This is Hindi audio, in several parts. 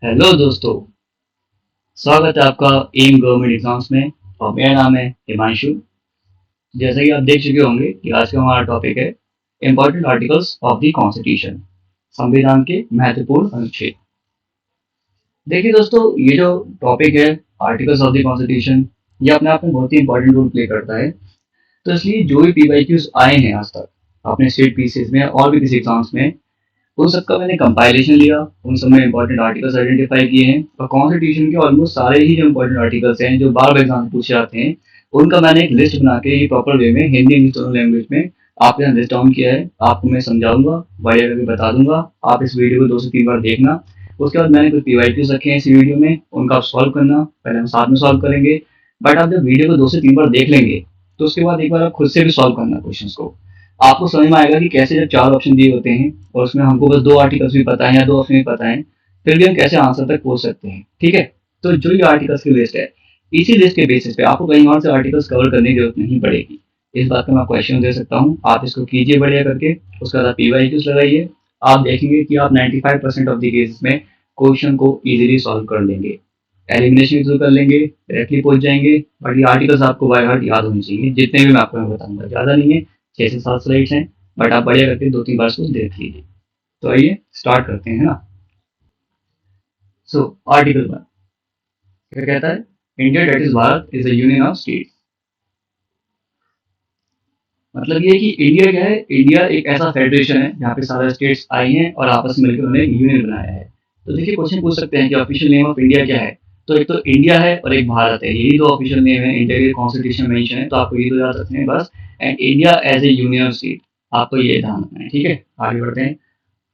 हेलो दोस्तों, स्वागत है आपका एम गवर्नमेंट एग्जाम्स में। और मेरा नाम है हिमांशु। जैसा कि आप देख चुके होंगे कि आज का हमारा टॉपिक है important articles of the constitution, संविधान के महत्वपूर्ण अनुच्छेद। देखिए दोस्तों, ये जो टॉपिक है आर्टिकल्स ऑफ द कॉन्स्टिट्यूशन, ये अपने आप में बहुत ही इंपॉर्टेंट रोल प्ले करता है। तो इसलिए जो भी पीवाईक्यूज आए हैं आज तक अपने स्टेट पीसीज में और भी किसी एग्जाम्स में, उन सबका मैंने कंपाइलेशन लिया, उन सब में इंपॉर्टेंट आर्टिकल्स आइडेंटिफाई किए हैं और कॉन्स्टिट्यूशन के ऑलमोस्ट सारे ही जो इंपॉर्टेंट आर्टिकल्स हैं जो बार बार एग्जाम में पूछे जाते हैं, उनका मैंने एक लिस्ट बना के ये प्रॉपर वे में हिंदी इंग्लिश दोनों लैंग्वेज में आपके यहाँ लिस्ट डाउन किया है। आपको मैं समझाऊंगा, बढ़िया करके बता दूंगा। आप इस वीडियो को 2 से 3 बार देखना। उसके बाद मैंने कुछ पीवाईक्यूज रखे हैं इस वीडियो में, उनका आप सॉल्व करना। पहले हम साथ में सॉल्व करेंगे, बट आप जब वीडियो को 2 से 3 बार देख लेंगे तो उसके बाद एक बार आप खुद से भी सॉल्व करना क्वेश्चन को। आपको समझ में आएगा कि कैसे जब 4 ऑप्शन दिए होते हैं और उसमें हमको बस 2 आर्टिकल्स भी पता है या 2 ऑप्शन भी पता है, फिर भी हम कैसे आंसर तक पहुंच सकते हैं। ठीक है, तो जो ये आर्टिकल्स की लिस्ट है, इसी लिस्ट के बेसिस पे आपको कहीं और से आर्टिकल्स कवर करने की जरूरत नहीं पड़ेगी। इस बात का मैं क्वेश्चन दे सकता हूँ, आप इसको कीजिए बढ़िया करके। उसके बाद आप पीवाईक्यूज लगाइए। आप देखेंगे कि आप 95% ऑफ द केसेस में क्वेश्चन को इजीली सॉल्व कर लेंगे। एलिमिनेशन के थ्रू कर लेंगे, डायरेक्टली पहुंच जाएंगे। बट ये आर्टिकल्स आपको बाय हार्ट याद होनी चाहिए, जितने भी मैं आपको बताऊंगा, ज्यादा नहीं है, 6 से 7 स्लाइड्स हैं। बट आप बढ़िया करके 2 3 बार उसको देख लीजिए। तो आइए स्टार्ट करते हैं, है ना। सो आर्टिकल 1 क्या कहता है? India that is Bharat is a union of states. मतलब ये कि इंडिया क्या है? इंडिया एक ऐसा फेडरेशन है जहाँ पे सारे स्टेट्स आई हैं और आपस में मिलकर उन्होंने एक यूनियन बनाया है। तो देखिए, क्वेश्चन पूछ सकते हैं कि ऑफिशियल नेम ऑफ इंडिया क्या है। तो एक तो इंडिया है और एक भारत है, यही दो ऑफिशियल नेम है। इंडिया के कॉन्स्टिट्यूशन मेंशन है, तो आपको ये तो याद रखने हैं बस। And India as a union state, आपको ये ध्यान रखना है। ठीक है, आगे बढ़ते हैं।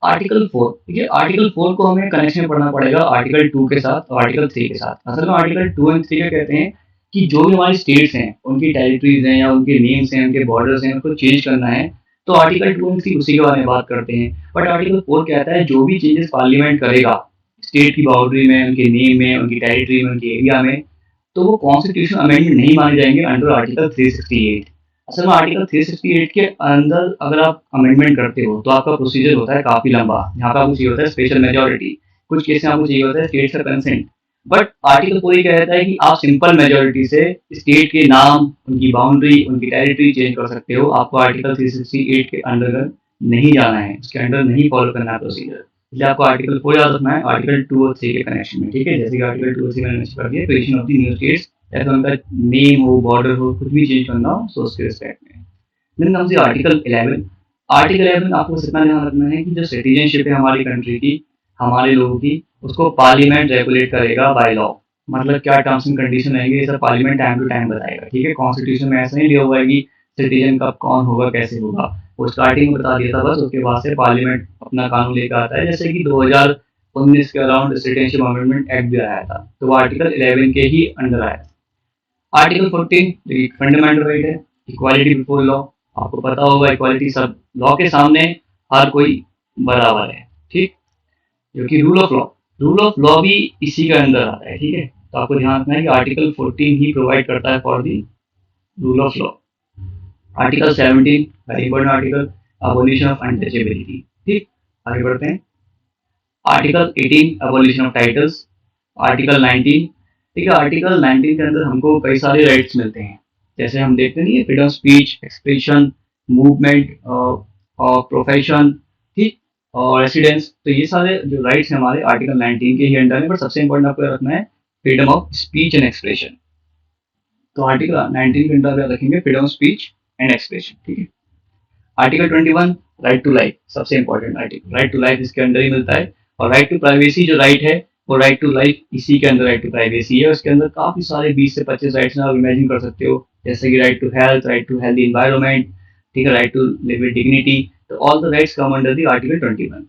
आर्टिकल 4, देखिए आर्टिकल 4 को हमें कनेक्शन पढ़ना पड़ेगा आर्टिकल 2 के साथ और आर्टिकल 3 के साथ। असल में आर्टिकल 2 एंड 3 क्या कहते हैं कि जो भी हमारी स्टेट्स हैं, उनकी टेरिटरीज हैं या उनके नेम्स हैं, उनके बॉर्डर्स हैं, उनको चेंज करना है। तो आर्टिकल 2 एंड 3 उसी के बारे में बात करते हैं। बट आर्टिकल 4 कहता है जो भी चेंजेस पार्लियामेंट करेगा स्टेट की बाउंड्री में, उनके नेम में, उनकी टेरिटरी में, उनके एरिया में, तो वो कॉन्स्टिट्यूशन अमेंडमेंट नहीं माने जाएंगे अंडर आर्टिकल 368। असल में आर्टिकल 368 के अंदर अगर आप अमेंडमेंट करते हो तो आपका प्रोसीजर होता है काफी लंबा। यहाँ पे आपको चाहिए होता है स्पेशल मेजोरिटी, कुछ केस में आपको चाहिए होता है स्टेट का कंसेंट। बट आर्टिकल पूरी कहता है कि आप सिंपल मेजोरिटी से स्टेट के नाम, उनकी बाउंड्री, उनकी टेरिटरी चेंज कर सकते हो। आपको आर्टिकल 368 के अंडर नहीं जाना है, उसके अंडर नहीं फॉलो करना है प्रोसीजर। इसलिए आपको आर्टिकल 4 याद रखना है आर्टिकल 2 और 3 के कनेक्शन में। ठीक है, जैसे कि आर्टिकल 2 और 3 मैंने mention कर दिया, creation of the new states, ऐसा उनका नेम हो, बॉर्डर हो, कुछ भी चेंज करना हो, तो उसके रिस्पेक्ट में। Then comes the article 11। Article 11 आपको बस इतना ध्यान रखना है कि जो सिटीजनशिप है हमारी कंट्री की, हमारे लोगों की, उसको पार्लियामेंट रेगुलेट करेगा बाय लॉ। मतलब क्या टर्म्स एंड कंडीशन रहेंगे, ये सब पार्लियामेंट टाइम टू टाइम बताएगा। ठीक है, कॉन्स्टिट्यूशन में ऐसा नहीं लिया हुआ है कि सिटीजन कब कौन होगा, कैसे होगा। वो स्टार्टिंग में बता दिया था बस, उसके बाद से पार्लियामेंट अपना कानून लेकर आता है। जैसे कि 2019 के अराउंड सिटीजनशिप अमेंडमेंट एक्ट भी आया था, तो वो आर्टिकल 11 के ही अंडर आया था। आर्टिकल 14 जो एक फंडामेंटल राइट है, इक्वालिटी बिफोर लॉ। आपको पता होगा इक्वालिटी, सब लॉ के सामने हर कोई बराबर है। ठीक, जो कि rule of law, rule of law भी इसी के अंदर आता है। ठीक है, तो आपको ध्यान रखना है कि आर्टिकल 14 ही प्रोवाइड करता है for the rule of law. Article 17 very important article, abolition of untouchability. ठीक, आगे बढ़ते हैं। Article 18 abolition of titles. Article 19, ठीक है, आर्टिकल 19 के अंदर हमको कई सारे राइट्स मिलते हैं। जैसे हम देखते नहीं है, फ्रीडम स्पीच, एक्सप्रेशन, मूवमेंट और प्रोफेशन, ठीक, और रेसिडेंस। तो ये सारे जो राइट्स हैं हमारे आर्टिकल 19 के ही अंडर है। बट सबसे इंपॉर्टेंट आपको रखना है freedom of speech and expression. तो आर्टिकल 19 के अंडर रखेंगे freedom of speech and expression. ठीक है, आर्टिकल 21 राइट टू लाइफ, सबसे important article, right to life इसके अंदर ही मिलता है। और राइट टू प्राइवेसी जो राइट है, वो राइट टू लाइफ इसी के अंदर राइट टू प्राइवेसी है। उसके अंदर काफी सारे 20 से 25 राइट्स आप इमेजिन कर सकते हो, जैसे कि राइट टू हेल्थ इन्वायरमेंट, ठीक है, right to live with dignity. तो all the rights come under the article 21।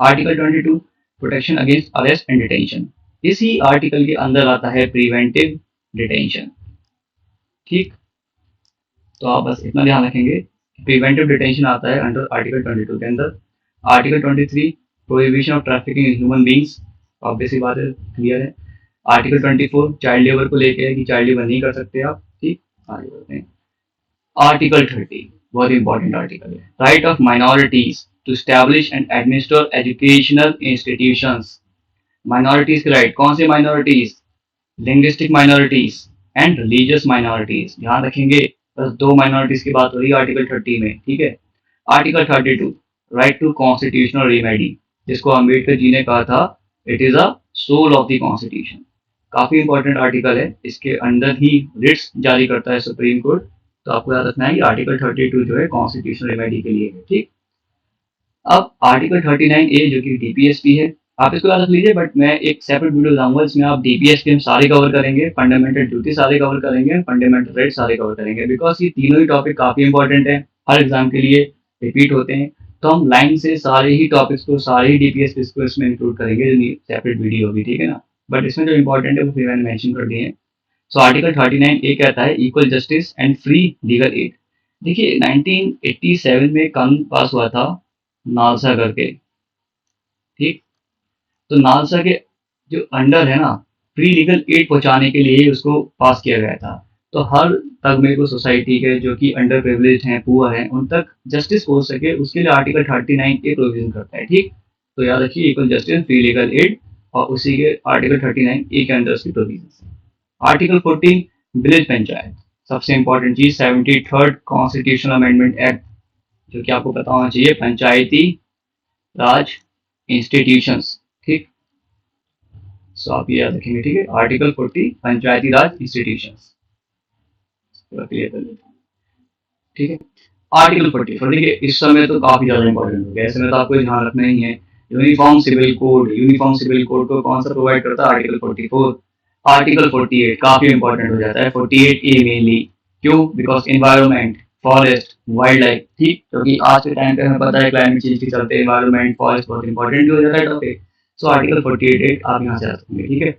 Article 22 protection against arrest and detention, इसी आर्टिकल के अंदर आता है प्रिवेंटिव डिटेंशन। ठीक, तो आप बस इतना ध्यान रखेंगे, प्रिवेंटिव डिटेंशन आता है अंडर आर्टिकल 22 के अंदर। Article 23 prohibition of trafficking in human beings, obviously बात है, क्लियर है। आर्टिकल 24 चाइल्ड लेबर को लेके है कि चाइल्ड लेबर नहीं कर सकते आप। ठीक, आगे बढ़ते हैं। आर्टिकल 30 बहुत इंपॉर्टेंट आर्टिकल है, right of minorities to establish and administer educational institutions. Minorities के राइट, कौन से minorities? Linguistic minorities and religious minorities, ध्यान रखेंगे। बस दो माइनॉरिटीज की बात हो रही है आर्टिकल 30 में, ठीक है। Article 32, right to constitutional remedy, जिसको अम्बेडकर जी ने कहा था it is a soul of the constitution. काफी इंपॉर्टेंट आर्टिकल है, इसके अंदर ही रिट्स जारी करता है सुप्रीम कोर्ट। तो आपको याद रखना है कि आर्टिकल 32 जो है कॉन्स्टिट्यूशनल रिमेडी के लिए है, ठीक। अब आर्टिकल 39A जो कि डीपीएसपी है, आप इसको याद रख लीजिए, बट मैं एक सेपरेट वीडियो लाऊंगा जिसमें आप डीपीएसपी हम सारे कवर करेंगे, फंडामेंटल ड्यूटी सारे कवर करेंगे, फंडामेंटल राइट सारे कवर करेंगे, बिकॉज ये तीनों ही टॉपिक काफी इंपॉर्टेंट है, हर एग्जाम के लिए रिपीट होते हैं। तो हम लाइन से सारे ही टॉपिक्स को, सारे ही डीपीएसपी को इसमें इंक्लूड करेंगे, सेपरेट वीडियो होगी, ठीक है ना। बट इसमें जो इंपॉर्टेंट है वो फिर मैंने मैंशन कर दिए हैं। सो आर्टिकल 39A कहता है equal justice and free legal aid. देखिए 1987 में कानून पास हुआ था नालसा करके, ठीक। तो नालसा के जो अंडर है ना, फ्री लीगल एड पहुंचाने के लिए उसको पास किया गया था। तो हर तगमे को सोसाइटी के जो कि अंडर प्रिविलेज हैं, पुअर हैं, उन तक जस्टिस पहुंच सके, उसके लिए आर्टिकल 39A प्रोविजन करता है, ठीक। तो याद रखिए equal justice free legal aid, और उसी के आर्टिकल 39A के अंदर उसकी प्रोविजन है। आर्टिकल 14 विलेज पंचायत, सबसे इंपॉर्टेंट चीज 73rd कॉन्स्टिट्यूशनल अमेंडमेंट एक्ट, जो कि आपको पता होना चाहिए, पंचायती राज इंस्टीट्यूशंस, ठीक। सो आप ये याद रखेंगे, ठीक है। आर्टिकल 40 पंचायती राज इंस्टीट्यूशंस, क्लियर कर लेते हैं, ठीक है। आर्टिकल 44 देखिए इस समय तो काफी ज्यादा इंपॉर्टेंट हो गया, ऐसे में तो आपको ध्यान रखना ही है। Uniform civil code, uniform civil code को कौन सा प्रोवाइड करता है? आर्टिकल 44। आर्टिकल 48 काफी इंपॉर्टेंट हो जाता है, 48A मेनली, क्यों? Because environment, forest, wild life, ठीक। क्योंकि आज के टाइम पे हमें पता है क्लाइमेट चेंज के चलते एनवायरमेंट, फॉरेस्ट बहुत इंपॉर्टेंट हो जाता है टॉपिक। सो आर्टिकल 48 आप यहाँ से आ सकते हैं, ठीक है।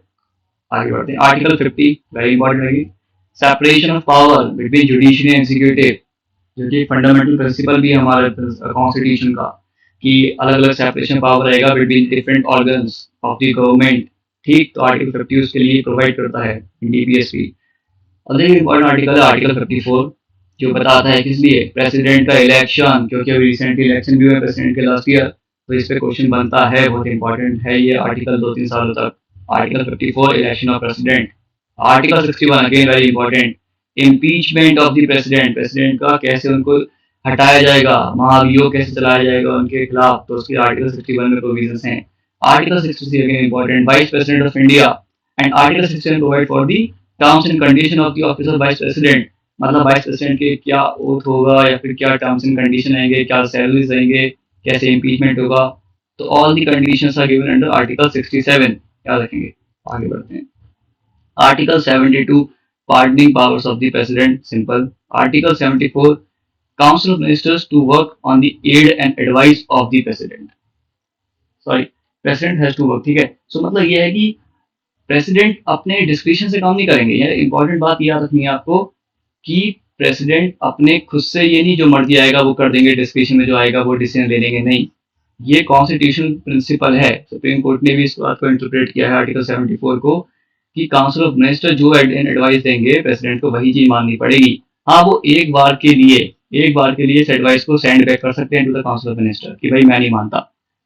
आगे बढ़ते हैं। आर्टिकल 50 वेरी इंपॉर्टेंट है, separation of power between judiciary and executive, जो कि फंडामेंटल प्रिंसिपल भी है हमारे कॉन्स्टिट्यूशन का, कि अलग अलग सेपरेशन पावर रहेगा between different organs of the government, ठीक। तो आर्टिकल 50 उसके लिए प्रोवाइड करता है डीपीएसपी। और एक इंपॉर्टेंट आर्टिकल है आर्टिकल 54, जो बताता है किस लिए? प्रेसिडेंट का इलेक्शन, क्योंकि अभी रिसेंटली इलेक्शन भी हुआ है प्रेसिडेंट के लास्ट ईयर, तो इस पे क्वेश्चन बनता है, बहुत इंपॉर्टेंट है ये आर्टिकल 2-3 सालों तक। Article 54 election of president. Article 61 again very important, impeachment of the president, president का कैसे उनको हटाया जाएगा, महाभियोग कैसे चलाया जाएगा उनके खिलाफ, तो उसके आर्टिकल 61 में प्रोविजंस हैं। Article 63 again important, vice president of India, and article 67 provide for the terms and condition of the office of vice president, मतलब वाइस प्रेसिडेंट के क्या ओथ होगा, या फिर क्या टर्म्स एंड कंडीशन आएंगे, क्या सैलरीज रहेंगे, कैसे इम्पीचमेंट होगा, तो all the conditions are given under article 67, याद रखेंगे। आगे बढ़ते हैं। Article 72 pardoning powers of the president, simple. Article 74 council of ministers to work on the aid and advice of the president, sorry, president has to work, ठीक है। सो मतलब ये है कि प्रेसिडेंट अपने डिस्क्रिप्शन से काम नहीं करेंगे, ये इंपॉर्टेंट बात याद रखनी है आपको, कि प्रेसिडेंट अपने खुद से ये नहीं जो मर्जी आएगा वो कर देंगे, डिस्क्रिप्शन में जो आएगा वो डिसीजन ले लेंगे, नहीं। ये कॉन्स्टिट्यूशन प्रिंसिपल है, सुप्रीम कोर्ट ने भी इस बात को इंटरप्रेट किया है आर्टिकल 74 को, कि काउंसिल ऑफ मिनिस्टर जो एडवाइस देंगे प्रेसिडेंट को वही चीज माननी पड़ेगी। हाँ, वो एक बार के लिए इस एडवाइस को सेंड बैक कर सकते हैं to the council of minister कि भाई मैं नहीं मानता,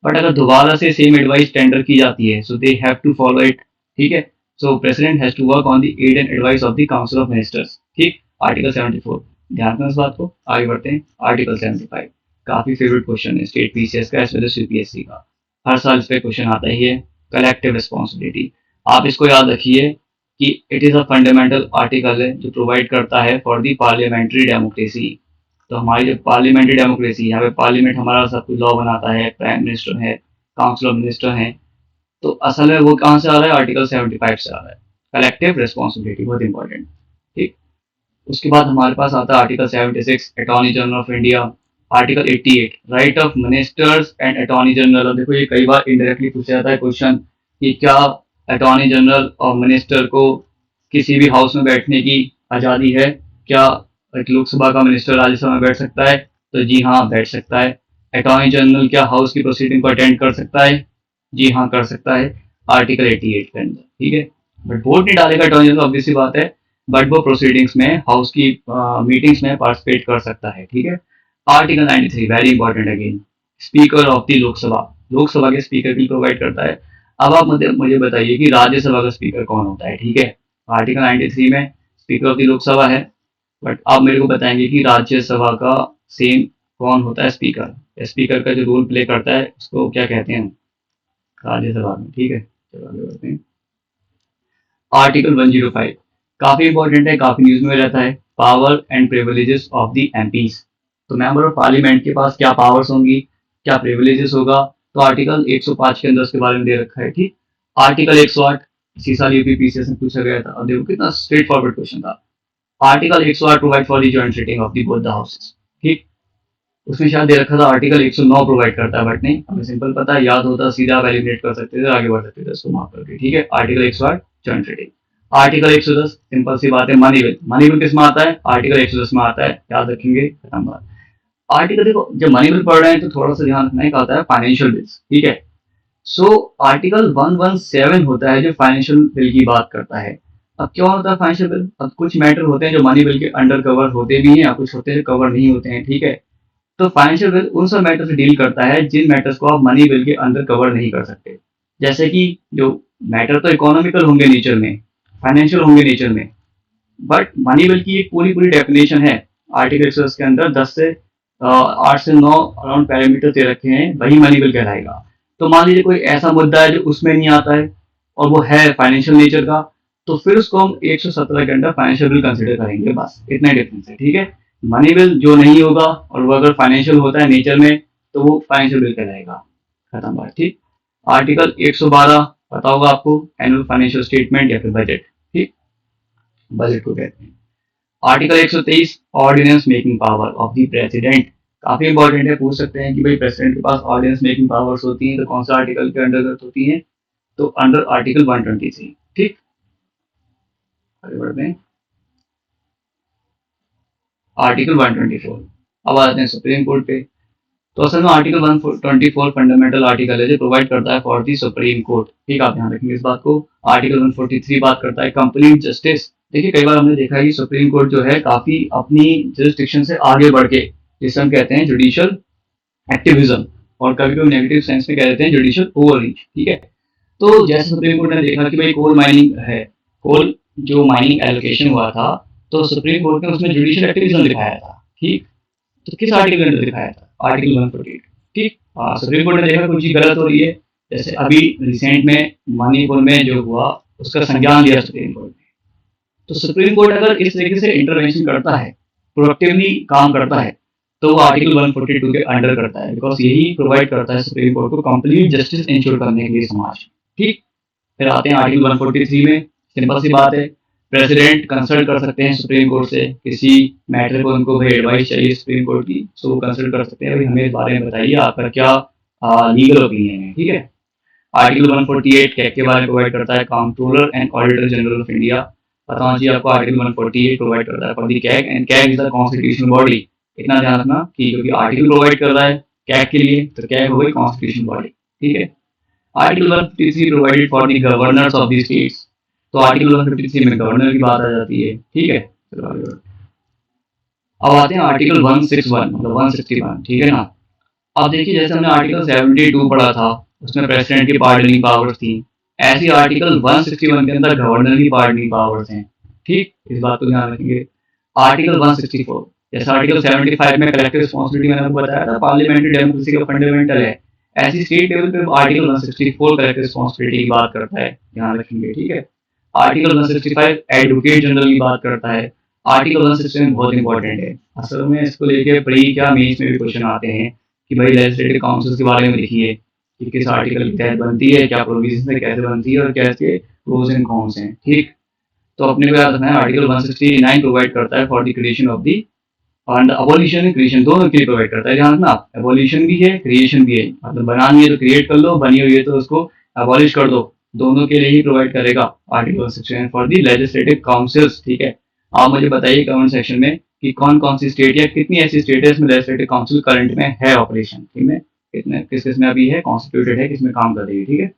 बट अगर दोबारा से सेम एडवाइस टेंडर की जाती है, so they have to follow it, ठीक है। So president has to work on the aid and advice of the council of ministers, ठीक। आर्टिकल 74, ध्यान रखना इस बात को। आगे बढ़ते हैं। आर्टिकल 75 काफी फेवरेट क्वेश्चन है स्टेट पीसीएस का एज वेल एज यूपीएससी का, हर साल इस पे क्वेश्चन आता ही है। कलेक्टिव रिस्पॉन्सिबिलिटी, आप इसको याद रखिए कि it is a fundamental article है जो प्रोवाइड करता है फॉर दी पार्लियामेंट्री डेमोक्रेसी। तो हमारी जो पार्लियामेंट्री डेमोक्रेसी, यहाँ पे पार्लियामेंट हमारा सब कुछ लॉ बनाता है, प्राइम मिनिस्टर है, काउंसिल ऑफ मिनिस्टर हैं, तो असल में वो कहाँ से आ रहा है? आर्टिकल 75 से आ रहा है। कलेक्टिव रिस्पॉन्सिबिलिटी बहुत इंपॉर्टेंट, ठीक। उसके बाद हमारे पास आता है article 76 attorney general of India. Article 88 right of ministers and attorney general. देखो ये कई बार इनडायरेक्टली पूछा जाता है क्वेश्चन कि क्या अटॉर्नी जनरल और मिनिस्टर को किसी भी हाउस में बैठने की आज़ादी है? क्या एक लोकसभा का मिनिस्टर राज्यसभा में बैठ सकता है? तो जी हाँ, बैठ सकता है। अटॉर्नी जनरल क्या हाउस की प्रोसीडिंग को अटेंड कर सकता है? जी हाँ, कर सकता है, आर्टिकल 88 के अंदर, ठीक है। बट वोट नहीं डालेगा अटॉर्नी जनरल, ऑब्वियस सी बात है, बट वो प्रोसीडिंग्स में, हाउस की मीटिंग्स में पार्टिसिपेट कर सकता है, ठीक है। Article 93 very important again, speaker of the Lok Sabha, Lok Sabha के स्पीकर भी प्रोवाइड करता है। अब आप मुझे मुझे बताइए कि राज्यसभा का स्पीकर कौन होता है, ठीक है। आर्टिकल 93 में स्पीकर ऑफ द लोकसभा है, बट आप मेरे को बताएंगे कि राज्यसभा का सेम कौन होता है, स्पीकर। स्पीकर का जो रोल प्ले करता है उसको क्या कहते हैं राज्यसभा में, ठीक है। चलो आगे बढ़ते हैं। आर्टिकल 105 काफी इंपॉर्टेंट है, काफी न्यूज में रहता है। Power and privileges of the MPs. तो मेंबर ऑफ पार्लियामेंट के पास क्या पावर्स होंगी, क्या प्रिविलेजेस होगा, तो आर्टिकल 105 के अंदर उसके बारे में दे रखा है, ठीक। आर्टिकल 108 इसी साल यूपीपीसीएस में पूछा गया था, अब देखो कितना स्ट्रेट फॉरवर्ड क्वेश्चन था। Article 108 provide for the joint sitting of the both the houses, ठीक। उसमें शायद दे रखा था आर्टिकल 109 प्रोवाइड करता है, बट नहीं, हमें सिंपल पता है, याद होता सीधा आप एलिमिनेट कर सकते थे, आगे बढ़ सकते थे इसको माफ करके, ठीक है। Article 108 joint sitting. Article 110 simple सी बात है, मनी बिल। मनी बिल किस में आता है, आर्टिकल 110 में आता है, याद रखेंगे, खत्म बात। आर्टिकल देखो, जब मनी बिल पढ़ रहे हैं तो थोड़ा सा ध्यान रखना है, आता है फाइनेंशियल बिल्स, ठीक है। सो आर्टिकल 117 होता है जो फाइनेंशियल बिल की बात करता है। अब क्या होता है फाइनेंशियल बिल, अब कुछ मैटर होते हैं जो मनी बिल के अंडर कवर होते भी हैं, या कुछ होते हैं जो कवर नहीं होते हैं, ठीक है। तो फाइनेंशियल बिल उन सब मैटर से डील करता है जिन मैटर्स को आप मनी बिल के अंदर कवर नहीं कर सकते। जैसे कि जो मैटर तो इकोनॉमिकल होंगे नेचर में, फाइनेंशियल होंगे नेचर में, बट मनी बिल की एक पूरी पूरी डेफिनेशन है आर्टिकल 110 के अंदर, 10 से 8 से 9 अराउंड पैरामीटर दे रखे हैं, वही मनी बिल कहलाएगा। तो मान लीजिए कोई ऐसा मुद्दा है जो उसमें नहीं आता है और वो है फाइनेंशियल नेचर का, तो फिर उसको हम 117 के अंदर फाइनेंशियल बिल कंसिडर करेंगे, बस इतना ही डिफरेंस है, ठीक है। मनी बिल जो नहीं होगा और वो अगर फाइनेंशियल होता है नेचर में तो वो फाइनेंशियल बिल कहलाएगा, खत्म बात, ठीक। आर्टिकल 112 पता होगा आपको, एनुअल फाइनेंशियल स्टेटमेंट या फिर बजट, ठीक, बजट को कहते हैं। Article 123 ordinance making power of the president, काफी इंपॉर्टेंट है, पूछ सकते हैं कि भाई प्रेसिडेंट के पास ऑर्डिनेंस मेकिंग पावर्स होती हैं तो कौन सा आर्टिकल के अंतर्गत होती हैं, तो अंडर आर्टिकल 123, ठीक। आगे बढ़ते हैं। आर्टिकल 124, अब आते हैं सुप्रीम कोर्ट पे। तो असल में आर्टिकल 124 फंडामेंटल आर्टिकल है जो प्रोवाइड करता है फॉर दी सुप्रीम कोर्ट, ठीक, आप ध्यान रखेंगे इस बात को। आर्टिकल 143 बात करता है कंप्लीट जस्टिस। देखिए कई बार हमने देखा है कि सुप्रीम कोर्ट जो है काफी अपनी जुरिस्डिक्शन से आगे बढ़ के, जिसे हम कहते हैं जुडिशियल एक्टिविज्म, और कभी कभी नेगेटिव सेंस में कह देते हैं जुडिशियल ओवररीच, ठीक है। तो जैसे सुप्रीम कोर्ट ने देखा कि भाई कोल माइनिंग है, कोल जो माइनिंग एलोकेशन हुआ था, तो सुप्रीम कोर्ट ने उसमें जुडिशियल एक्टिविज्म दिखाया था, ठीक। तो किस आर्टिकल के अंदर दिखाया था, आर्टिकल 148, ठीक। सुप्रीम कोर्ट ने देखा कुछ चीज गलत हो रही है, जैसे अभी रिसेंट में मणिपुर में जो हुआ उसका संज्ञान लिया सुप्रीम कोर्ट ने। तो सुप्रीम कोर्ट अगर इस तरीके से इंटरवेंशन करता है, प्रोएक्टिवली काम करता है, तो वो आर्टिकल 142 के अंडर करता है, बिकॉज यही प्रोवाइड करता है सुप्रीम कोर्ट को कंप्लीट जस्टिस इंश्योर करने के लिए समाज, ठीक। फिर आते हैं आर्टिकल 143 में, सिंपल सी बात है, प्रेसिडेंट कंसल्ट कर सकते हैं सुप्रीम कोर्ट से किसी मैटर को, उनको भाई एडवाइस चाहिए सुप्रीम कोर्ट की, तो वो कंसल्ट कर सकते हैं, भाई हमें इस बारे में बताइए आपका क्या लीगल ओपिनियन है, ठीक है। आर्टिकल 148 कैग के बारे में प्रोवाइड करता है, controller and auditor general of India, पता होना चाहिए आपको। आर्टिकल 148 प्रोवाइड करता है for the CAG, and CAG is the constitutional body. इतना ध्यान रखना कि क्योंकि आर्टिकल प्रोवाइड कर रहा है कैग के लिए, तो कैग हो गई कॉन्स्टिट्यूशनल बॉडी, ठीक है। Article 153 provided for the governors of the states, तो आर्टिकल 153 में गवर्नर की बात आ जाती है, ठीक है। चलो आगे बढ़ते हैं। अब आते हैं आर्टिकल 161, मतलब 161, ठीक है ना। अब देखिए जैसे हमने आर्टिकल 72 पढ़ा था, उसमें प्रेसिडेंट की पार्डनिंग पावर्स थी, ऐसी आर्टिकल 161 के अंदर गवर्नर की पार्डनिंग पावर्स हैं, ठीक, इस बात को ध्यान रखेंगे। आर्टिकल 164, जैसे आर्टिकल 75 में कलेक्टिव रिस्पॉन्सिबिलिटी मैंने आपको बताया था पार्लियामेंट्री डेमोक्रेसी का फंडामेंटल है, ऐसी स्टेट लेवल पे आर्टिकल 164 कलेक्टिव रिस्पॉन्सिबिलिटी की बात करता है, ध्यान रखेंगे, ठीक है। आर्टिकल 165 एडवोकेट जनरल की बात करता है। आर्टिकल 167 बहुत इंपॉर्टेंट है, असल में इसको लेके प्री क्या मेंस में भी क्वेश्चन आते हैं कि भाई लेजिस्लेटिव काउंसिल के बारे में लिखिए कि किस आर्टिकल के तहत बनती है, क्या प्रोविजन है, कैसे बनती है और कैसे प्रोज एंड कॉन्स हैं, ठीक। तो अपने को याद रखना है आर्टिकल 169 प्रोवाइड करता है for the creation of the, और अबोलिशन क्रिएशन दोनों के लिए प्रोवाइड करता है, ध्यान रखना, एबोलिशन भी है क्रिएशन भी है, मतलब बनानी है तो क्रिएट कर लो, बनी हुई है तो उसको अबॉलिश कर दो, दोनों के लिए ही प्रोवाइड करेगा article 169 for the legislative councils, ठीक है। आप मुझे बताइए कमेंट सेक्शन में कि कौन कौन सी स्टेट या कितनी ऐसी स्टेट है इसमें लेजिस्लेटिव काउंसिल करंट में है ऑपरेशन, ठीक है, कितने किस किस में अभी है, कॉन्स्टिट्यूटेड है, किसमें काम कर रही है, ठीक है।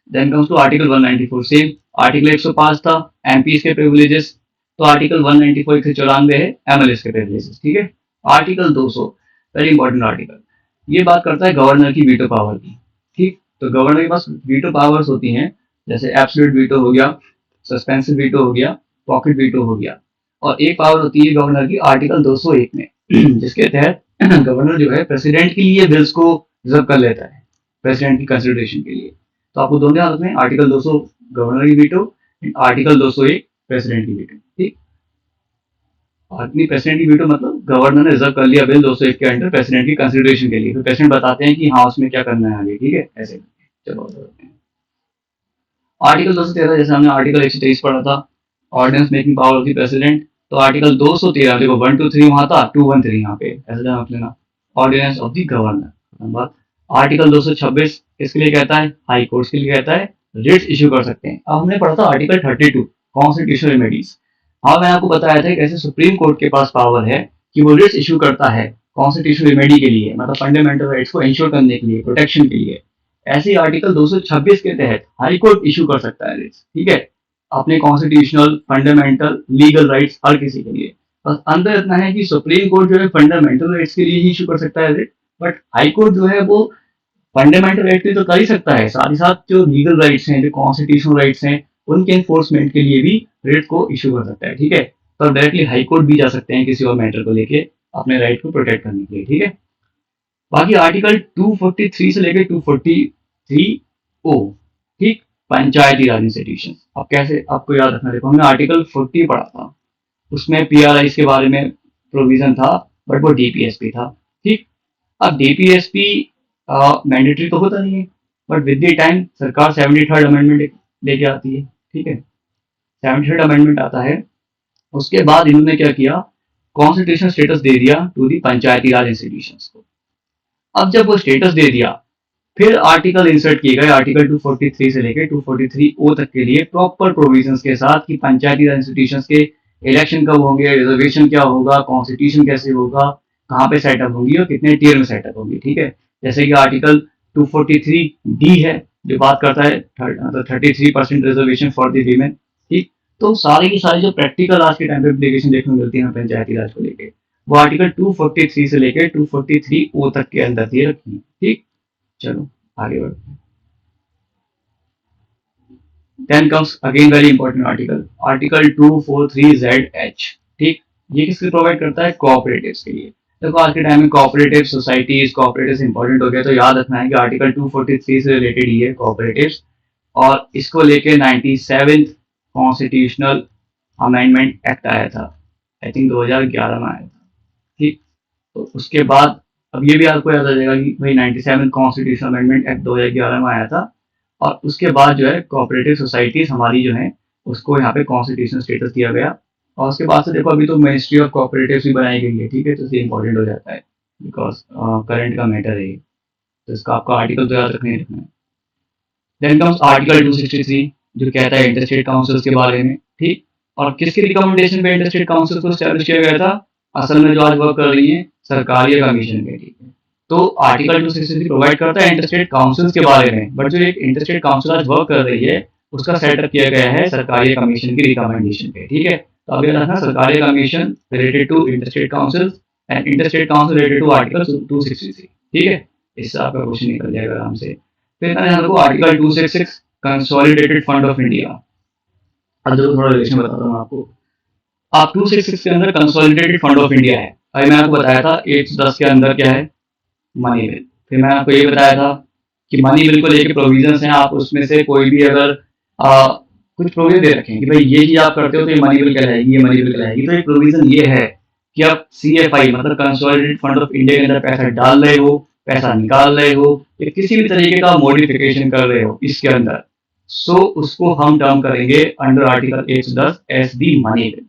Then comes to article 194, same article 105 था एमपीज के प्रिविलेजेस, तो आर्टिकल 194 194 है एमएलएस के प्रिविलेजेस, ठीक है। आर्टिकल 200 वेरी इंपॉर्टेंट आर्टिकल, ये बात करता है गवर्नर की वीटो पावर की, ठीक। तो गवर्नर के पास वीटो पावर्स होती हैं, जैसे एब्सोल्यूट वीटो हो गया, सस्पेंसिव वीटो हो गया, पॉकेट वीटो हो गया। और एक पावर होती है गवर्नर की आर्टिकल 201 में जिसके तहत गवर्नर जो है प्रेसिडेंट के लिए बिल्स को रिजर्व कर लेता है, प्रेसिडेंट की कंसिडरेशन के लिए। तो आपको दोनों याद रखना है, आर्टिकल 200 गवर्नर की वीटो, आर्टिकल 201 प्रेसिडेंट की वीटो। ठीक, आदमी प्रेसिडेंट की वीटो मतलब गवर्नर ने रिजर्व कर लिया बिल 201 के अंडर प्रेसिडेंट की कंसिडरेशन के लिए, तो प्रेसिडेंट बताते हैं कि हाँ उसमें क्या करना है आगे। ठीक है, ऐसे चलो आगे बढ़ते हैं। आर्टिकल 213, जैसे हमने आर्टिकल 123 पढ़ा था, ordinance making power of the president. तो आर्टिकल 213 देखो 1 2 3 वहां था, 2 1 3 यहाँ पे, ऐसे ध्यान रख लेना। ऑर्डिनेंस ऑफ द गवर्नर बात। आर्टिकल 226 किसके लिए कहता है? हाई कोर्ट के लिए कहता है, रिट्स इश्यू कर सकते हैं। अब हमने पढ़ा था आर्टिकल 32 कॉन्स्टिट्यूशनल रेमेडीज। हाँ मैंने आपको बताया था कैसे सुप्रीम कोर्ट के पास पावर है कि वो रिट्स इश्यू करता है कॉन्स्टिट्यूशनल रेमेडी के लिए, मतलब फंडामेंटल राइट्स को इंश्योर करने के लिए, प्रोटेक्शन के लिए। ऐसे ही आर्टिकल 226 के तहत हाई कोर्ट इशू कर सकता है रिट्स। ठीक है, अपने कॉन्स्टिट्यूशनल फंडामेंटल लीगल राइट्स हर किसी के लिए। बस अंतर इतना है कि सुप्रीम कोर्ट जो है फंडामेंटल राइट्स के लिए ही इशू कर सकता है रिट, बट हाई कोर्ट जो है वो फंडामेंटल राइट के लिए तो कर ही सकता है, साथ ही साथ जो लीगल राइट्स हैं, जो कॉन्स्टिट्यूशनल राइट्स हैं, उनके एनफोर्समेंट के लिए भी रिट को इशू कर सकता है। ठीक है, तो डायरेक्टली हाई कोर्ट भी जा सकते हैं किसी और मैटर को लेके अपने राइट को प्रोटेक्ट करने के लिए। ठीक है, बाकी आर्टिकल 243 से लेकर 243 ओ, ठीक, पंचायती राज इंस्टीट्यूशन। अब कैसे आपको याद रखना, देखो हमने आर्टिकल 40 पढ़ा था, उसमें पीआरआई के बारे में प्रोविजन था, बट वो डीपीएसपी था। ठीक, अब डीपीएसपी मैंडेटरी तो होता नहीं है, बट विद द टाइम सरकार 73rd अमेंडमेंट लेके आती है। ठीक है, 73rd अमेंडमेंट आता है, उसके बाद इन्होंने क्या किया, कॉन्स्टिट्यूशन स्टेटस दे दिया to the Panchayati Raj institutions को। अब जब वो स्टेटस दे दिया, फिर आर्टिकल इंसर्ट किए गए, आर्टिकल 243 से लेकर 243 ओ तक के लिए प्रॉपर प्रोविजंस के साथ कि पंचायती राज इंस्टीट्यूशंस के इलेक्शन कब होंगे, रिजर्वेशन क्या होगा, कॉन्स्टिट्यूशन कैसे होगा, कहाँ पे सेटअप होगी और कितने टीयर में सेटअप होगी। ठीक है, जैसे कि आर्टिकल 243 डी है जो बात करता है 33% रिजर्वेशन फॉर द वीमेन। ठीक, तो सारी की सारी जो प्रैक्टिकल आज के टाइम पे एप्लीकेशन देखने को मिलती है पंचायती राज को लेकर, वो आर्टिकल 243 से लेकर 243 ओ तक के अंदर दिए रखी है। ठीक, चलो आगे बढ़ते हैं। Then comes again very important article, article 243ZH। ठीक, ये किसके प्रोवाइड करता है? कोऑपरेटिव्स के लिए। देखो आज के टाइम में कोऑपरेटिव सोसाइटीज, कोऑपरेटिव्स इंपॉर्टेंट हो गया, तो याद रखना है कि आर्टिकल 243 से रिलेटेड ही है कोऑपरेटिव्स, और इसको लेके 97th कॉन्स्टिट्यूशनल अमेंडमेंट एक्ट आया था, आई थिंक 2011 में आया था। ठीक, तो उसके बाद अब ये भी आपको याद आ जाएगा कि भाई 97 कॉन्स्टिट्यूशन अमेंडमेंट एक्ट 2011 में आया था, और उसके बाद जो है कोऑपरेटिव सोसाइटीज हमारी जो है उसको यहाँ पे कॉन्स्टिट्यूशन स्टेटस दिया गया। और उसके बाद से देखो अभी तो मिनिस्ट्री ऑफ कोऑपरेटिव भी बनाई गई है। ठीक है, तो ये इंपॉर्टेंट हो जाता है बिकॉज करंट का मैटर है, तो इसका आपका आर्टिकल तो याद रखना ही रखना है। देन कम्स आर्टिकल 263 जो कहता है इंटरस्टेट काउंसिल्स के बारे में। ठीक, और किसकी रिकमेंडेशन पे इंटरस्टेट काउंसिल को एस्टैब्लिश किया गया था? असल में जो आज वर्क कर रही है सरकारी कमीशन के। ठीक है, तो आर्टिकल 263 प्रोवाइड करता है इंटरस्टेट काउंसिल्स के बारे में, बट जो एक इंटरस्टेट काउंसिल आज वर्क कर रही है उसका सेटअप किया गया है सरकारी कमीशन की रिकमेंडेशन पे। ठीक है, तो अब ये रखना सरकारी commission related to interstate council and interstate council related to article 263। ठीक है, इससे आपका क्वेश्चन निकल जाएगा आराम से। फिर मैंने आपको article 266 consolidated fund of India, अब जो थोड़ा रिलेशन बताता हूँ आपको। आप 266 के अंदर कंसोलिडेटेड फंड ऑफ इंडिया है, अभी मैं आपको बताया था 810 के अंदर क्या है? Money bill. फिर मैंने आपको ये बताया था कि मनी बिल को लेकर प्रोविजंस हैं, आप उसमें से कोई भी अगर कुछ प्रोविजन दे रखें कि भाई ये चीज आप करते हो तो ये मनी बिल कहलाएगी, ये मनी बिल कहलाएगी, तो एक प्रोविजन ये है कि आप CFI मतलब कंसोलिडेटेड फंड ऑफ इंडिया के अंदर पैसा डाल रहे हो, पैसा निकाल रहे हो, या किसी भी तरीके का मॉडिफिकेशन कर रहे हो इसके अंदर, सो उसको हम टर्म करेंगे under article 110 as the money bill.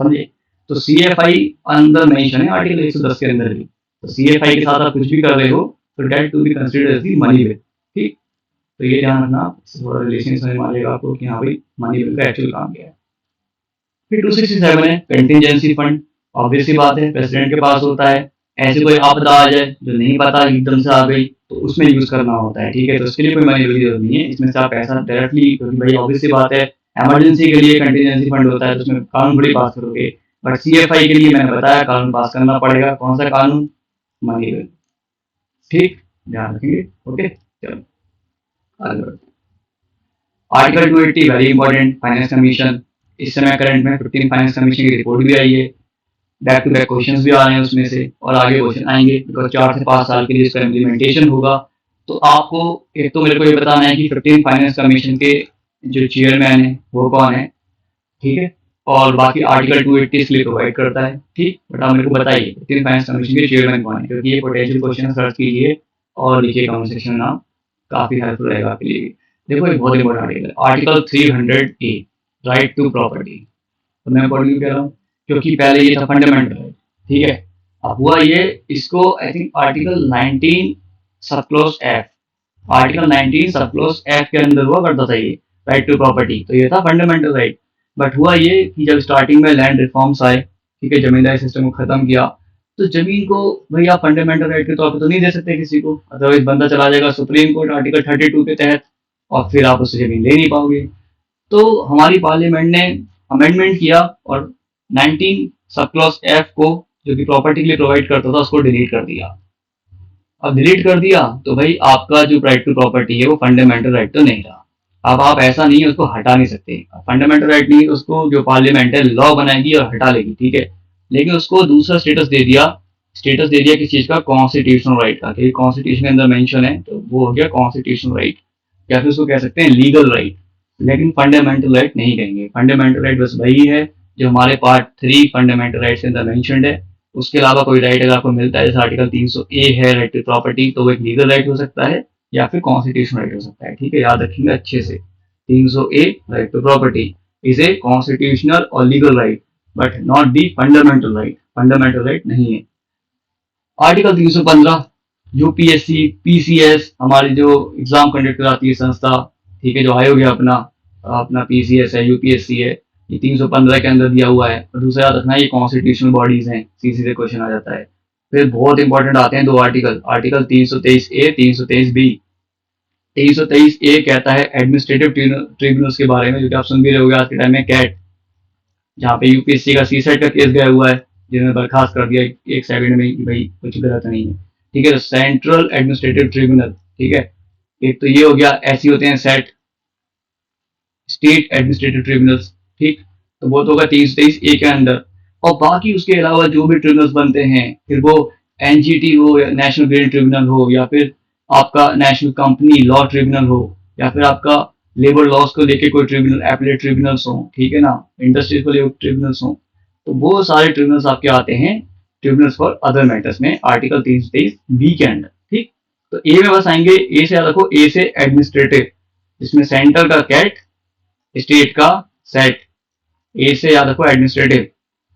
समझे? तो CFI अंदर मेंशन है आर्टिकल 110 के अंदर भी, तो CFI के साथ आप कुछ भी कर रहे हो तो that to be considered as the money bill. ठीक, तो ये ध्यान रखना, थोड़ा रिलेशन समझ में आ जाएगा आपको कि हाँ भाई मनी बिल का एक्चुअल काम क्या है। फिर 267 है कंटिजेंसी फंड। ऑब्वियस सी बात है प्रेसिडेंट के पास होता है, ऐसे कोई आपदा आ जाए जो नहीं पता एकदम से आ गई तो उसमें यूज करना होता है। ठीक है, तो उसके लिए कोई मनी बिल की जरूरत नहीं है, इसमें से आप पैसा डायरेक्टली, क्योंकि भाई ऑब्वियस सी बात है इमरजेंसी के लिए कंटिजेंसी फंड होता है तो उसमें कानून थोड़ी पास करोगे, बट CFI के लिए मैंने बताया कानून पास करना पड़ेगा। कौन सा कानून? Money bill. ठीक, ध्यान रखेंगे। ओके, चलो article 280 very important, finance commission. इस समय करंट में 15 फाइनेंस कमीशन की रिपोर्ट भी आई है, बैक टू बैक क्वेश्चंस भी आ रहे हैं उसमें से, और आगे क्वेश्चन आएंगे बिकॉज 4 से 5 साल के लिए इसका इम्प्लीमेंटेशन होगा। तो आपको एक तो मेरे को ये बताना है कि 15 फाइनेंस कमीशन के जो चेयरमैन है वो कौन है, ठीक है, और बाकी आर्टिकल 280 इसके लिए प्रोवाइड करता है, ठीक। बट आप मेरे को बताइए 15 फाइनेंस कमीशन के चेयरमैन कौन है, क्योंकि ये पोटेंशियल क्वेश्चन सर्च कीजिए और लिखिए कमेंट सेक्शन में नाम, काफी हेल्पफुल रहेगा आपके लिए। देखो एक बहुत इंपॉर्टेंट आर्टिकल है, article 300A, right to property. तो मैं पढ़ कह रहा हूँ क्योंकि पहले ये था फंडामेंटल राइट, ठीक है। अब हुआ ये, इसको आई थिंक आर्टिकल 19 सब क्लोज एफ, आर्टिकल 19 सब क्लोज एफ के अंदर हुआ करता था ये राइट टू प्रॉपर्टी, तो ये था फंडामेंटल राइट। बट हुआ ये कि जब स्टार्टिंग में लैंड रिफॉर्म्स आए, ठीक है, जमींदारी सिस्टम को खत्म किया, तो जमीन को भाई आप फंडामेंटल राइट के तौर पर तो नहीं दे सकते किसी को, अदरवाइज बंदा चला जाएगा सुप्रीम कोर्ट आर्टिकल 32 के तहत और फिर आप उससे जमीन ले नहीं पाओगे। तो हमारी पार्लियामेंट ने अमेंडमेंट किया और 19 सब क्लॉज एफ को, जो कि प्रॉपर्टी के लिए प्रोवाइड करता था, उसको डिलीट कर दिया। अब डिलीट कर दिया तो भाई आपका जो राइट टू प्रॉपर्टी है वो फंडामेंटल राइट तो नहीं रहा। अब आप ऐसा नहीं है उसको हटा नहीं सकते, फंडामेंटल राइट नहीं, उसको जो पार्लियामेंट है लॉ बनाएगी और हटा लेगी, ठीक है। लेकिन उसको दूसरा स्टेटस दे दिया, स्टेटस दे दिया किस चीज का, कॉन्स्टिट्यूशनल राइट का, क्योंकि कॉन्स्टिट्यूशन के अंदर मेंशन है तो वो हो गया कॉन्स्टिट्यूशनल राइट, या फिर उसको कह सकते हैं लीगल राइट। लेकिन फंडामेंटल राइट नहीं कहेंगे, फंडामेंटल राइट बस वही है जो हमारे पार्ट 3 फंडामेंटल राइट्स के अंदर मेंशनड है। उसके अलावा कोई राइट अगर आपको मिलता है, जैसे आर्टिकल 300A है राइट टू प्रॉपर्टी, तो वो एक लीगल राइट हो सकता है या फिर कॉन्स्टिट्यूशनल राइट हो सकता है, ठीक है, याद रखेंगे अच्छे से। 300A right to property is a constitutional और legal right but not the fundamental right, fundamental right नहीं है। आर्टिकल 315 यूपीएससी पीसीएस, हमारी जो एग्जाम कंडक्ट कराती है संस्था, ठीक है, जो आयोग है अपना अपना पीसीएस है, यूपीएससी है, ये 315 के अंदर दिया हुआ है। और दूसरा याद रखना ये कॉन्स्टिट्यूशनल बॉडीज हैं, सीधे क्वेश्चन आ जाता है। फिर बहुत इंपॉर्टेंट आते हैं 2 article, article 323A 323B। 323A कहता है एडमिनिस्ट्रेटिव ट्रिब्यूनल्स के बारे में, जो कि आप सुन भी रहे होगे आज के टाइम में, कैट, जहाँ पे यूपीएससी का सीसेट का केस गया हुआ है, जिन्होंने बर्खास्त कर दिया एक सेकंड में कि भाई कुछ गलत नहीं है, ठीक है। तो सेंट्रल एडमिनिस्ट्रेटिव ट्रिब्यूनल, ठीक है, एक तो ये हो गया, ऐसे होते हैं सेट, स्टेट एडमिनिस्ट्रेटिव ट्रिब्यूनल्स, ठीक। तो वो तो होगा 323A के अंदर। और बाकी उसके अलावा जो भी ट्रिब्यूनल्स बनते हैं, फिर वो एनजीटी हो या नेशनल ग्रीन ट्रिब्यूनल हो, या फिर आपका नेशनल कंपनी लॉ ट्रिब्यूनल हो, या फिर आपका लेबर लॉस को लेके कोई ट्रिब्यूनल, एपलेट ट्रिब्यूनल्स हो, ठीक है ना, इंडस्ट्रीज को लेकर ट्रिब्यूनल्स हो, तो वो सारे ट्रिब्यूनल्स आपके आते हैं ट्रिब्यूनल्स फॉर अदर मैटर्स में आर्टिकल 323B के अंदर, ठीक। तो ए में बस आएंगे, ए से याद रखो, ए से एडमिनिस्ट्रेटिव, जिसमें सेंटर का कैट, स्टेट का सेट, ए से याद रखो एडमिनिस्ट्रेटिव,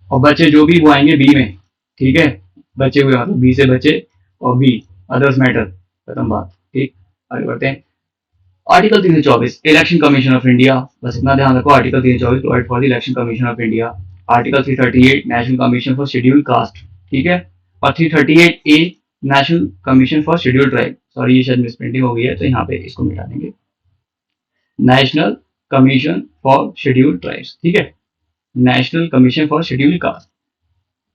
और बच्चे जो भी वो आएंगे बी में, ठीक है, बचे हुए मतलब बी से बचे, और बी अदर्स मैटर, खत्म बात, ठीक। आगे बढ़ते हैं। Article 324 election commission of India, बस इतना ध्यान रखो, article 324 provide for the election commission of India. Article 338 national commission for scheduled cast, ठीक है, और 338A national commission for scheduled tribe, sorry ये शायद मिसप्रिंटिंग हो गई है तो यहाँ पे इसको मिटा देंगे, national commission for scheduled tribes, ठीक है, national commission for scheduled cast.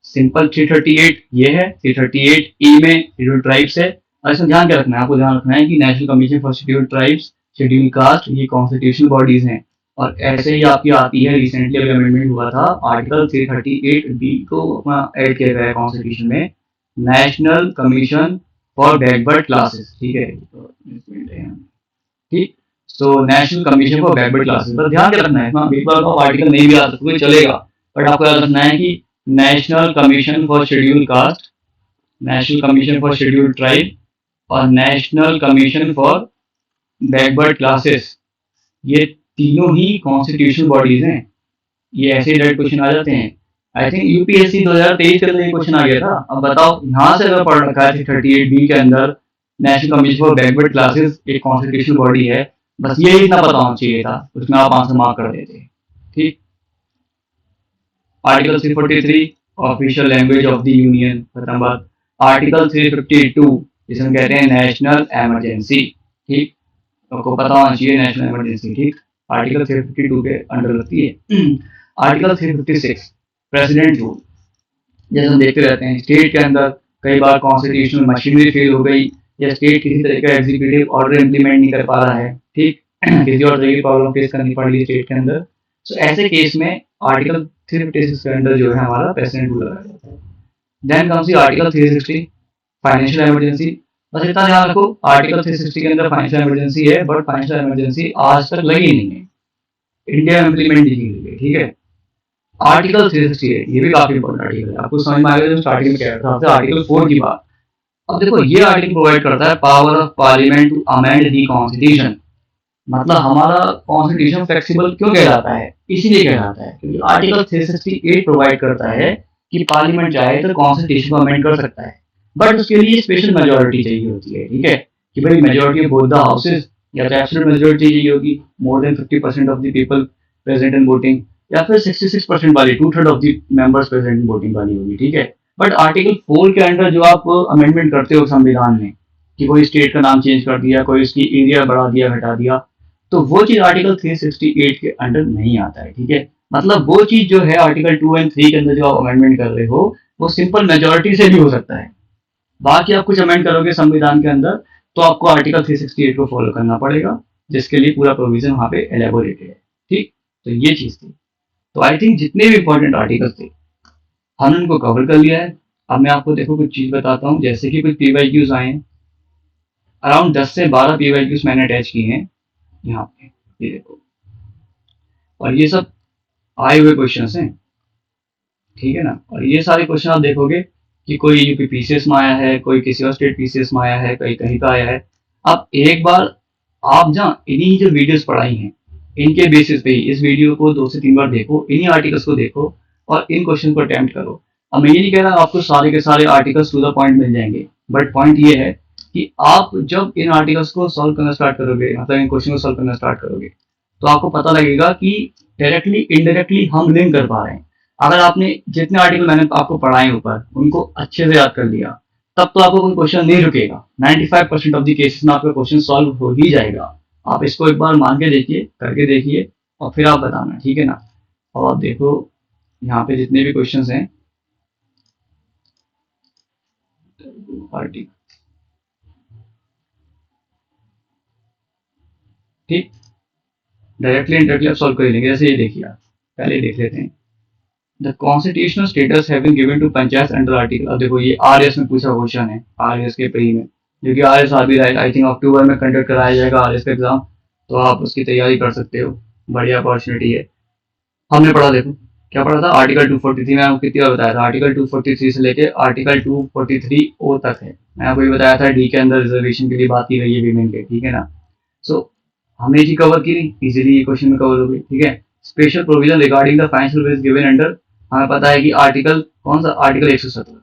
Simple 338 ये है, 338E में शेड्यूल्ड ट्राइब्स है। और इसमें ध्यान क्या रखना है, आपको ध्यान रखना है कि national commission for scheduled tribes, scheduled caste, ये कॉन्स्टिट्यूशनल बॉडीज हैं। और ऐसे ही आपकी आती है, रिसेंटली अभी अमेंडमेंट हुआ था, आर्टिकल 338B को अपना ऐड किया गया है कॉन्स्टिट्यूशन में, national commission for backward classes, ठीक है, ठीक। So national commission for backward classes, पर ध्यान क्या रखना है, एक बार आप आर्टिकल नहीं भी आ सकते चलेगा, बट आपको याद रखना है कि national commission for scheduled caste, national commission for scheduled tribe और national commission for backward classes, ये तीनों ही कॉन्स्टिट्यूशनल बॉडीज हैं। ये ऐसे डायरेक्ट क्वेश्चन आ जाते हैं। आई थिंक यूपीएससी 2023 के अंदर क्वेश्चन आ गया था। अब बताओ यहाँ से अगर पढ़ रखा है 38B के अंदर national commission for backward classes एक कॉन्स्टिट्यूशनल बॉडी है, बस ये इतना पता होना चाहिए था, उसमें आप आंसर मार्क कर देते, ठीक। Article 343 official language of the union, खत्म बात। आर्टिकल 352 जिसे हम कहते हैं नेशनल इमरजेंसी, ठीक, आपको पता होना चाहिए नेशनल इमरजेंसी, ठीक, आर्टिकल 352 के अंडर लगती है। आर्टिकल 356 प्रेसिडेंट रूल, जैसे हम देखते रहते हैं स्टेट के अंदर कई बार कॉन्स्टिट्यूशनल मशीनरी फेल हो गई या स्टेट किसी तरह का एग्जीक्यूटिव ऑर्डर इम्प्लीमेंट नहीं कर पा रहा है, ठीक किसी और तरह की प्रॉब्लम फेस करनी पड़ रही है स्टेट के अंदर, तो ऐसे केस में आर्टिकल 356 के अंडर जो है हमारा प्रेसिडेंट रूल लगाया जाता है। Then comes the article 360 financial emergency. बस इतना ध्यान रखो, आर्टिकल 360 के अंदर फाइनेंशियल इमरजेंसी है, बट फाइनेंशियल इमरजेंसी आज तक लगी नहीं है, इंडिया में इम्प्लीमेंट नहीं की गई है, ठीक है। आर्टिकल 368 ये भी काफी इंपॉर्टेंट आर्टिकल है, आपको समझ में आएगा जो स्टार्टिंग में कह रहा था आर्टिकल 4 की बात। अब देखो ये आर्टिकल प्रोवाइड करता है power of parliament to amend the constitution. मतलब हमारा कॉन्स्टिट्यूशन फ्लेक्सिबल क्यों कहलाता है, इसीलिए कहलाता है क्योंकि आर्टिकल 368 प्रोवाइड करता है कि पार्लियामेंट चाहे तो कॉन्स्टिट्यूशन को अमेंड कर सकता है, बट उसके लिए स्पेशल मेजोरिटी चाहिए होती है, ठीक है, कि भाई majority of both the houses, या तो एब्सोल्यूट मेजोरिटी चाहिए होगी, more than 50% of the people present in voting, या फिर 66% वाली 2/3 of the members present in voting वाली होगी, ठीक है। बट आर्टिकल 4 के अंडर जो आप अमेंडमेंट करते हो संविधान में, कि कोई स्टेट का नाम चेंज कर दिया, कोई उसकी एरिया बढ़ा दिया, घटा दिया, तो वो चीज आर्टिकल 368 के अंडर नहीं आता है, ठीक है। मतलब वो चीज जो है आर्टिकल 2 एंड 3 के अंदर जो आप अमेंडमेंट कर रहे हो, वो सिंपल मेजोरिटी से भी हो सकता है। बाकी आप कुछ अमेंड करोगे संविधान के अंदर तो आपको आर्टिकल 368 को फॉलो करना पड़ेगा, जिसके लिए पूरा प्रोविजन वहां पे एलेबोरेटेड है, ठीक। तो ये चीज थी। तो आई थिंक जितने भी इंपॉर्टेंट आर्टिकल्स थे हमने उनको कवर कर लिया है। अब मैं आपको देखो कुछ चीज बताता हूँ, जैसे कि कुछ पीवाईक्यूज आए हैं, अराउंड 10 से 12 पीवाईक्यूज मैंने अटैच किए हैं यहाँ पे, ये देखो, और ये सब आए हुए क्वेश्चन हैं, ठीक है ना। और ये सारे क्वेश्चन आप देखोगे कि कोई यूपी पीसीएस में आया है, कोई किसी और स्टेट पीसीएस में आया है, कहीं कहीं का आया है। अब एक बार आप जहाँ इन्हीं जो वीडियोस पढ़ाई हैं इनके बेसिस पे ही इस वीडियो को 2 से 3 बार देखो, इन्हीं आर्टिकल्स को देखो और इन क्वेश्चन को अटेम्प्ट करो। अब मैं ये नहीं कह रहा आपको सारे के सारे आर्टिकल्स टू द पॉइंट मिल जाएंगे, बट पॉइंट ये है कि आप जब इन आर्टिकल्स को सॉल्व करना स्टार्ट करोगे, मतलब इन क्वेश्चन को सॉल्व करना स्टार्ट करोगे, तो आपको पता लगेगा कि डायरेक्टली इनडायरेक्टली हम लिंक कर पा रहे हैं। अगर आपने जितने आर्टिकल मैंने आपको पढ़ाए ऊपर उनको अच्छे से याद कर लिया, तब तो आपको कोई क्वेश्चन नहीं रुकेगा, 95% ऑफ द केसेस में आपका क्वेश्चन सॉल्व हो ही जाएगा। आप इसको एक बार मान के देखिए, करके देखिए, और फिर आप बताना, ठीक है ना। और आप देखो यहाँ पे जितने भी क्वेश्चंस हैं, आर्टिकल, ठीक, डायरेक्टली इंडायरेक्टली आप सॉल्व कर लेंगे। जैसे ये देखिए, आप पहले देख लेते हैं, the constitutional status have been given to panchayat under article. अब देखो ये आरएस में पूछा क्वेश्चन है, आरएस के प्री में, जो कि आरएस आ भी रहा है, आई थिंक अक्टूबर में कंडक्ट कराया जाएगा आरएस का एग्जाम, तो आप उसकी तैयारी कर सकते हो, बढ़िया अपॉर्चुनिटी है। हमने पढ़ा, देखो क्या पढ़ा था, आर्टिकल 243 में आपको कितनी बार बताया था, आर्टिकल 243 से लेके आर्टिकल 243 ओ तक है। मैं आपको ये बताया था डी के अंदर रिजर्वेशन के लिए बात की गई है वीमेन के, ठीक है ना। सो हमने ये कवर की, इजीली ये क्वेश्चन में कवर हो गई, ठीक है। Special provision regarding the financial base given under, हमें पता है कि आर्टिकल कौन सा, आर्टिकल 117।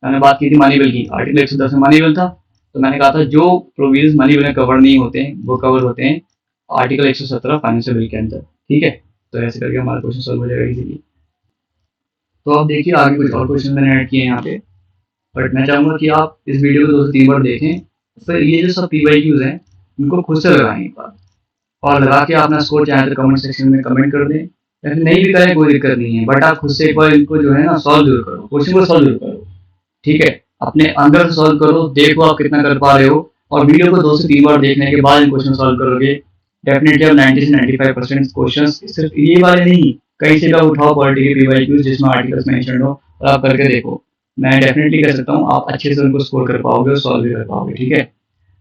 मैंने बात की थी मनी बिल की, आर्टिकल 110 में मनी बिल था, तो मैंने कहा था जो प्रोविजन मनी बिल में कवर नहीं होते हैं वो कवर होते हैं आर्टिकल 117 फाइनेंशियल बिल के अंदर, ठीक है। तो ऐसे करके हमारा क्वेश्चन सॉल्व हो जाएगा इजीली। तो आप देखिए आगे कुछ और क्वेश्चन मैंने ऐड किए हैं यहाँ पे, बट मैं चाहूंगा कि आप इस वीडियो को 2 से 3 बार देखें, फिर ये जो सब पीवाईक्यूज हैं उनको खुद से लगाएं एक बार, और लगा के अपना स्कोर चाहे तो कमेंट सेक्शन में कमेंट कर दें, या फिर नहीं भी करें कोई दिक्कत नहीं है, बट आप खुद से एक बार इनको जो है ना सॉल्व जरूर करो, क्वेश्चन को सॉल्व जरूर करो, ठीक है। अपने अंदर से सॉल्व करो, देखो आप कितना कर पा रहे हो, और वीडियो को 2 से 3 बार देखने के बाद इन क्वेश्चन सॉल्व करोगे, डेफिनेटली आप 90 से 95% क्वेश्चन, सिर्फ ये वाले नहीं, कहीं से भी उठाओ क्वालिटी के पीवाईक्यूज जिसमें आर्टिकल्स मेंशन हो, और आप करके देखो, मैं डेफिनेटली कह सकता हूँ आप अच्छे से उनको स्कोर कर पाओगे और सॉल्व भी कर पाओगे, ठीक है।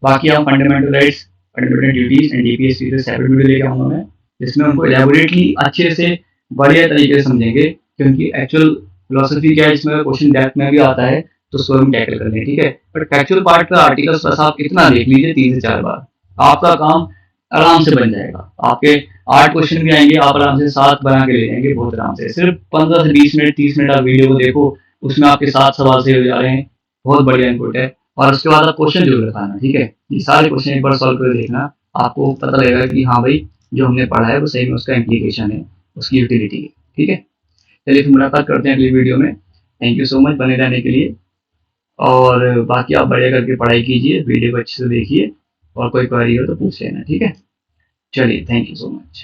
बाकी आप fundamental rights, fundamental duties and DPSP से सेपरेट वीडियो लेके आऊंगा मैं, जिसमें उनको एलैबोरेटली अच्छे से बढ़िया तरीके से समझेंगे, क्योंकि एक्चुअल फिलोसफी क्या है, इसमें क्वेश्चन डेप्थ में भी आता है, तो उसको हम टैकल कर लें, ठीक है। बट फैक्चुअल पार्ट का आर्टिकल्स बस आप इतना देख लीजिए 3 से 4 बार, आपका काम आराम से बन जाएगा। आपके 8 क्वेश्चन भी आएंगे, आप आराम से 7 बना के ले जाएंगे बहुत आराम से। सिर्फ 15 से 20 मिनट 30 मिनट आप वीडियो को देखो, उसमें आपके 7 सवाल से हो जा रहे हैं, बहुत बढ़िया इनपुट है। और उसके बाद आप क्वेश्चन जरूर रखाना, ठीक है। ये सारे क्वेश्चन एक बार सॉल्व कर देखना, आपको पता लगेगा कि हाँ भाई जो हमने पढ़ा है वो सही में उसका इम्प्लीकेशन है, उसकी यूटिलिटी है, ठीक है। चलिए फिर मुलाकात करते हैं अगली वीडियो में। थैंक यू सो मच बने रहने के लिए, और बाकी आप बढ़िया करके पढ़ाई कीजिए, वीडियो को अच्छे से देखिए, और कोई क्वेरी हो तो पूछ लेना, ठीक है। चलिए, थैंक यू सो मच।